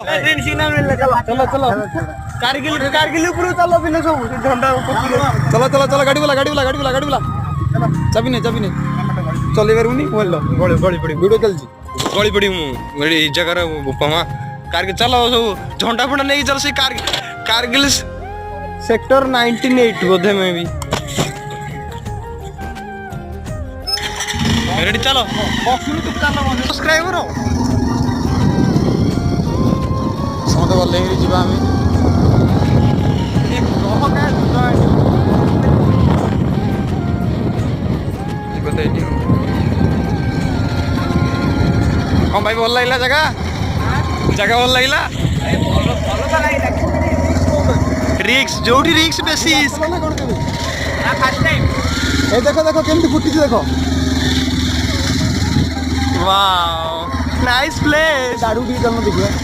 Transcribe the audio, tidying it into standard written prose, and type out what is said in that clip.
green signal मिलला चलो चलो कारगिल कारगिल ऊपर चलो बिना सब झंडा ऊपर चलो चलो चलो गाड़ी वाला चाबी नहीं चले पारूनी बोल गଳି गଳି पड़ी वीडियो चलची गଳି पड़ी मु मेरी जगह रे पमा कारगिल चलो सब झंडा फंडा नहीं चल से कारगिल सेक्टर 98 बोधे में भी रेडी चलो सब्सक्राइब करो समझ गले जीवा आम हाँ भाई भल लगे जगह जगह भल लगे रिक्स जो रिक्स बेसी देखो देखो केमती फुटी देखो वाओ नाइस प्लेस दारू टी चलना देखिए